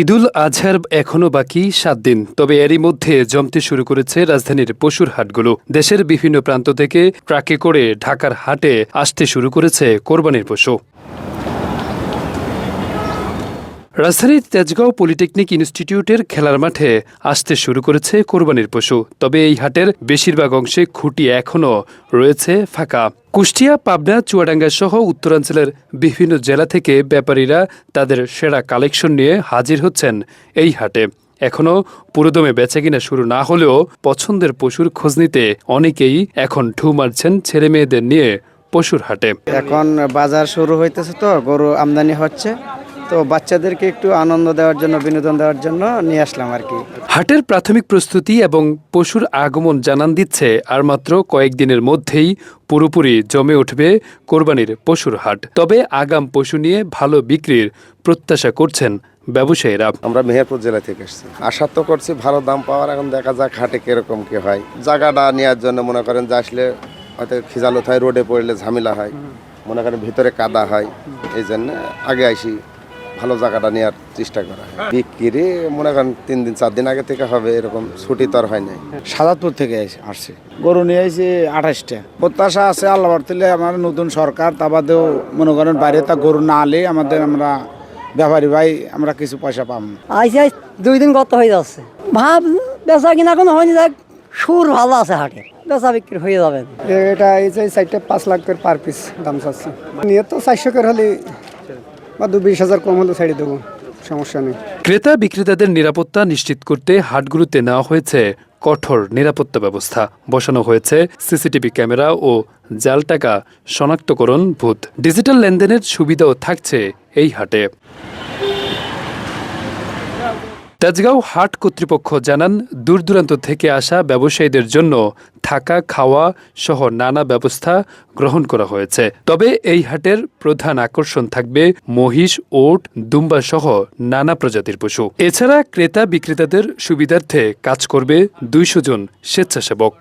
ঈদুল আজহার এখনো বাকি ৭ দিন, তবে এরই মধ্যে জমতে শুরু করেছে রাজধানীর পশুর হাটগুলো। দেশের বিভিন্ন প্রান্ত থেকে ট্রাকে করে ঢাকার হাটে আসতে শুরু করেছে কোরবানির পশু। রাজধানীর তেজগাঁও পলিটেকনিক ইনস্টিটিউটের খেলার মাঠে আসতে শুরু করেছে কোরবানির পশু। তবে এই হাটের বেশিরভাগ অংশে খুঁটি এখনও রয়েছে ফাঁকা। কুষ্টিয়া, পাবনা, চুয়াডাঙ্গা সহ উত্তরাঞ্চলের বিভিন্ন জেলা থেকে ব্যাপারীরা তাদের সেরা কালেকশন নিয়ে হাজির হচ্ছেন এই হাটে। এখনও পুরোদমে বেচাকেনা শুরু না হলেও পছন্দের পশুর খোঁজ নিতে অনেকেই এখন ঢু মারছেন ছেলে মেয়েদের নিয়ে পশুর হাটে। এখন বাজার শুরু হইতেছে, তো গরু আমদানি হচ্ছে, তো বাচ্চাদেরকে একটু আনন্দ দেওয়ার জন্য, বিনোদন দেওয়ার জন্য নিয়ে আসলাম আর কি। হাটের প্রাথমিক প্রস্তুতি এবং পশুর আগমন জানান দিচ্ছে আর মাত্র কয়েকদিনের মধ্যেই পুরোপুরি জমে উঠবে কোরবানির পশুর হাট। তবে আগাম পশু নিয়ে ভালো বিক্রির প্রত্যাশা করছেন ব্যবসায়ীরা। আমরা মেহেরপুর জেলা থেকে এসেছি, আশা তো করছি ভালো দাম পাওয়ার। এখন দেখা যাক হাটে কিরকম কি হয়। জায়গাটা নেওয়ার জন্য মনে করেন যে আসলে হয়তো খিজালো হয়, রোডে পড়লে ঝামেলা হয়, মনে করেন ভিতরে কাদা হয়, এই জন্য আগে আসি ভালো জায়গাটা নেওয়ার চেষ্টা করা হয়। বিক্রি মনে করেন 3 দিন 4 দিন আগে থেকে হবে, এরকম ছুটি তো আর হয় নাই। সাদাতপুর থেকে আসছে, গরু নিয়ে আসছি 28টা। প্রত্যাশা আছে আল্লাহ বাড়তিলে আমার নতুন সরকার, তা বাদেও মনে করেন বাইরে তা গরু না আলে আমরা ব্যাপারী ভাই আমরা কিছু পয়সা পাব না। আইসি 2 দিন গত হয়ে যাচ্ছে, ভাব বেচা কিনা কোনো হয়নি, যাক সুর ভালো আছে হাটে, বেচা বিক্রি হয়ে যাবে। এটা এই যে সাইডটা 5 লাখ করে পার পিস দাম চাচ্ছে, নিয়ে তো 400 করে হলে বা 20,000 কম হলে ছেড়ে দেবো, সমস্যা নেই। ক্রেতা বিক্রেতাদের নিরাপত্তা নিশ্চিত করতে হাটগুলোতে নেওয়া হয়েছে কঠোর নিরাপত্তা ব্যবস্থা। বসানো হয়েছে সিসিটিভি ক্যামেরা ও জাল টাকা শনাক্তকরণ বুথ। ডিজিটাল লেনদেনের সুবিধাও থাকছে এই হাটে। তেজগাঁও হাট কর্তৃপক্ষ জানান, দূর দূরান্ত থেকে আসা ব্যবসায়ীদের জন্য থাকা, খাওয়া সহ নানা ব্যবস্থা গ্রহণ করা হয়েছে। তবে এই হাটের প্রধান আকর্ষণ থাকবে মহিষ, ওট, দুম্বা সহ নানা প্রজাতির পশু। এছাড়া ক্রেতা বিক্রেতাদের সুবিধার্থে কাজ করবে 200 জন স্বেচ্ছাসেবক।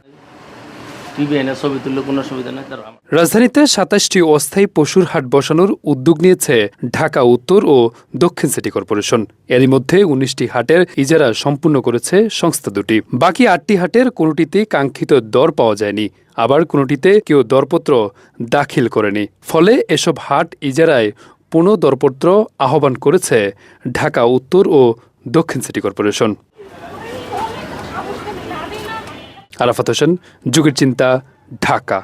রাজধানীতে 27টি অস্থায়ী পশুর হাট বসানোর উদ্যোগ নিয়েছে ঢাকা উত্তর ও দক্ষিণ সিটি কর্পোরেশন। এরই মধ্যে 19টি হাটের ইজারা সম্পূর্ণ করেছে সংস্থা দুটি। বাকি 8টি হাটের কোনোটিতে কাঙ্ক্ষিত দর পাওয়া যায়নি, আবার কোনোটিতে কেউ দরপত্র দাখিল করেনি। ফলে এসব হাট ইজারায় পুনঃ দরপত্র আহ্বান করেছে ঢাকা উত্তর ও দক্ষিণ সিটি কর্পোরেশন। আরাফাত হোসেন, যুগের চিন্তা, ঢাকা।